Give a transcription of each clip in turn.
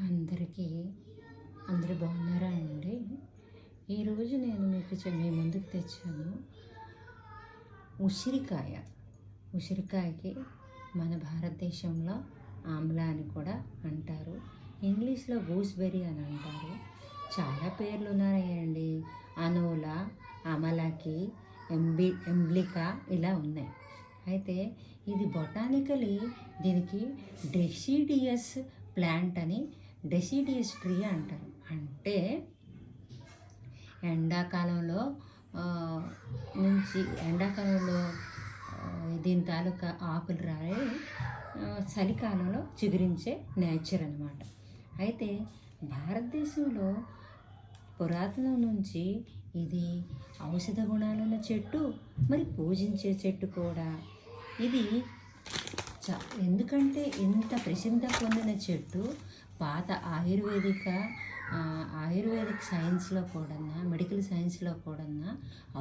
అందరికీ అందరూ బాగున్నారా అండి? ఈరోజు నేను మీకు మీ ముందుకు తెచ్చాను ఉసిరికాయ. ఉసిరికాయకి మన భారతదేశంలో ఆమ్లా అని కూడా అంటారు. ఇంగ్లీష్లో గూస్బెర్రీ అని అంటారు. చాలా పేర్లు ఉన్నాయండి. అనోలా, అమలాకి, ఎంబ్లికా ఇలా ఉన్నాయి. అయితే ఇది బొటానికలీ దీనికి డెసిడియస్ ప్లాంట్ అని, డెసిడియస్ ట్రీ అంటారు. అంటే ఎండాకాలంలో దీని తాలూకా ఆకులు రాయి చలికాలంలో చిగురించే నేచర్ అన్నమాట. అయితే భారతదేశంలో పురాతనం నుంచి ఇది ఔషధ గుణాలున్న చెట్టు, మరి పూజించే చెట్టు కూడా. ఇది ఎందుకంటే ఇంత ప్రసిద్ధ పొందిన చెట్టు పాత ఆయుర్వేదిక్ సైన్స్లో కూడా, మెడికల్ సైన్స్లో కూడా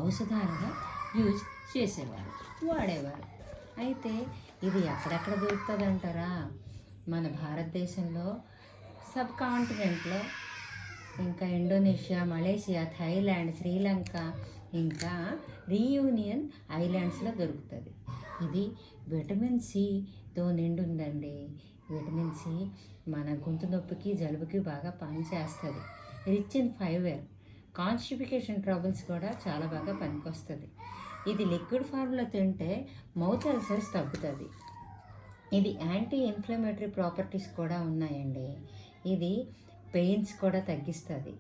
ఔషధాలుగా యూజ్ చేసేవారు, వాడేవారు. అయితే ఇది ఎక్కడెక్కడ దొరుకుతుంది అంటారా? మన భారతదేశంలో సబ్ కాంటినెంట్లో, ఇంకా ఇండోనేషియా, మలేషియా, థాయిలాండ్, శ్రీలంక, ఇంకా రీయూనియన్ ఐలాండ్స్లో దొరుకుతుంది. ఇది విటమిన్ సితో నిండుందండి. విటమిన్ సి మన గొంతు నొప్పికి, జలుబుకి బాగా పనిచేస్తుంది. Rich in fibre, constipation troubles కూడా చాలా బాగా పనికొస్తుంది. ఇది లిక్విడ్ ఫార్మ్లో తింటే మౌత్ అల్సర్స్ తగ్గుతుంది. ఇది యాంటీ ఇన్ఫ్లమేటరీ ప్రాపర్టీస్ కూడా ఉన్నాయండి. ఇది పెయిన్స్ కూడా తగ్గిస్తుంది.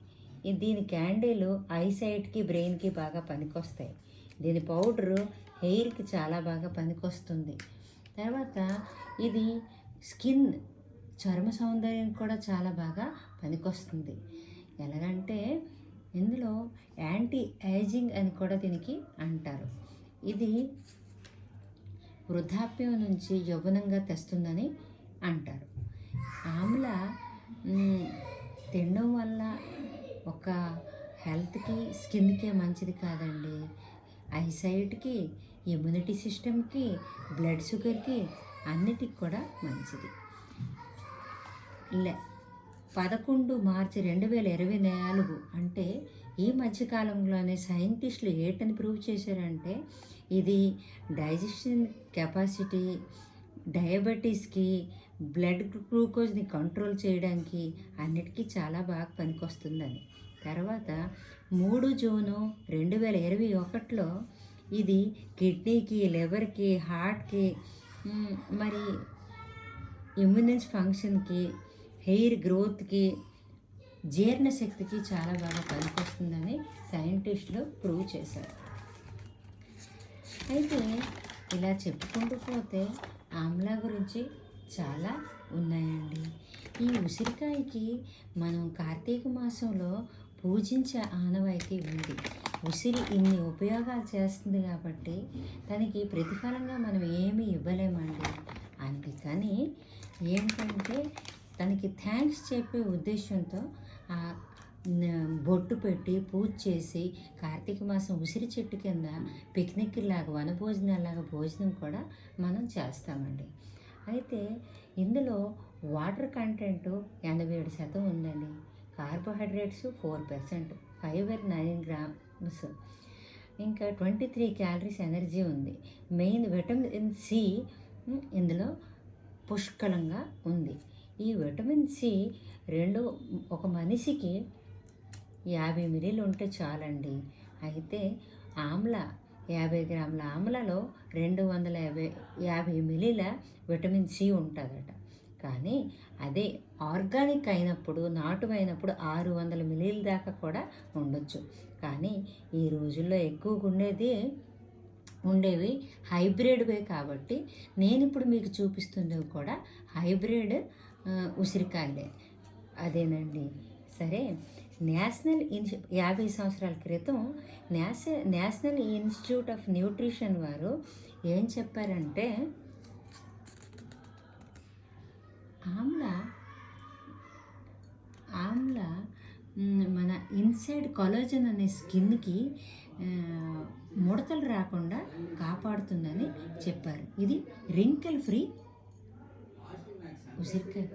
దీని క్యాండీలు ఐసైట్కి, బ్రెయిన్కి బాగా పనికొస్తాయి. దీని పౌడరు హెయిర్కి చాలా బాగా పనికొస్తుంది. తర్వాత ఇది స్కిన్, చర్మ సౌందర్యం కూడా చాలా బాగా పనికొస్తుంది. ఎలాగంటే ఇందులో యాంటీ ఏజింగ్ అని కూడా దీనికి అంటారు. ఇది వృద్ధాప్యం నుంచి యవ్వనంగా తెస్తుందని అంటారు. ఆమ్లా తినడం వల్ల ఒక హెల్త్కి, స్కిన్కే మంచిది కాదండి. ఐసైట్కి, ఇమ్యూనిటీ సిస్టమ్కి, బ్లడ్ షుగర్కి అన్నిటికి కూడా మంచిది. 11 మార్చి 2024 అంటే ఈ మధ్యకాలంలోనే సైంటిస్టులు ఏటని ప్రూవ్ చేశారంటే ఇది డైజెషన్ కెపాసిటీ, డయాబెటీస్కి, బ్లడ్ గ్లూకోజ్ని కంట్రోల్ చేయడానికి అన్నిటికీ చాలా బాగా పనికొస్తుందని. తర్వాత 3 జూన్ 2021లో ఇది కిడ్నీకి, లివర్కి, హార్ట్కి, మరి ఇమ్యూన్ ఫంక్షన్కి, హెయిర్ గ్రోత్కి, జీర్ణశక్తికి చాలా బాగా పనికొస్తుందని సైంటిస్టులు ప్రూవ్ చేశారు. అయితే ఇలా చెప్పుకుంటూ పోతే ఆమ్లా గురించి చాలా ఉన్నాయండి. ఈ ఉసిరికాయకి మనం కార్తీక మాసంలో పూజించే ఆనవాయితీ ఉంది. ఉసిరి ఇన్ని ఉపయోగాలు చేస్తుంది కాబట్టి దానికి ప్రతిఫలంగా మనం ఏమీ ఇవ్వలేమండి. అందుకని ఏంటంటే దానికి థ్యాంక్స్ చెప్పే ఉద్దేశంతో బొట్టు పెట్టి పూజ చేసి కార్తీక మాసం ఉసిరి చెట్టు కింద పిక్నిక్ లాగా, వనభోజనాలాగా భోజనం కూడా మనం చేస్తామండి. అయితే ఇందులో వాటర్ కంటెంట్ 87% ఉందండి. కార్బోహైడ్రేట్స్ 4%, ఫైబర్ 9 grams, ఇంకా 23 క్యాలరీస్ ఎనర్జీ ఉంది. మెయిన్ విటమిన్ సి ఇందులో పుష్కలంగా ఉంది. ఈ విటమిన్ సి ఒక మనిషికి 50 ml ఉంటే చాలండి. అయితే ఆమ్లా 50 గ్రాముల ఆమ్లలో 250 ml విటమిన్ సి ఉంటుందట. కానీ అదే ఆర్గానిక్ అయినప్పుడు, నాటువైనప్పుడు 600 ml దాకా కూడా ఉండొచ్చు. కానీ ఈ రోజుల్లో ఎక్కువగా ఉండేవి హైబ్రిడ్వే కాబట్టి నేను ఇప్పుడు మీకు చూపిస్తున్నవి కూడా హైబ్రిడ్ ఉసిరికాయలే. అదేనండి. సరే, 50 సంవత్సరాల క్రితం నేషనల్ ఇన్స్టిట్యూట్ ఆఫ్ న్యూట్రిషన్ వారు ఏం చెప్పారంటే ఆమ్లా మన ఇన్సైడ్ కొలాజన్ అనే స్కిన్కి ముడతలు రాకుండా కాపాడుతుందని చెప్పారు. ఇది రింకిల్ ఫ్రీ ఉసిరికాయ.